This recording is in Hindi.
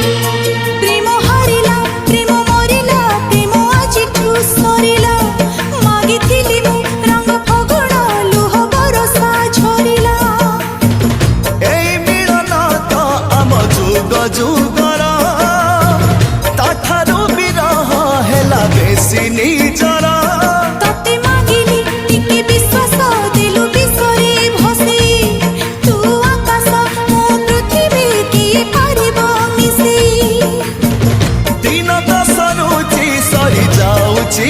प्रेम हारिला प्रेम मरिला प्रेम आजिठु सरिला मागिथिली मु रंग फगुण लुह बरसा झरिला एई मिलन तो आम जुग जुगर ताठारु बिरह हेला बेसी निजर तते मागिली टिके विश्वास देलु विश्वरे भसे तू आकाश मो पृथ्वी किए पारिबो मिसे दिन दशरुचि सरी जाउची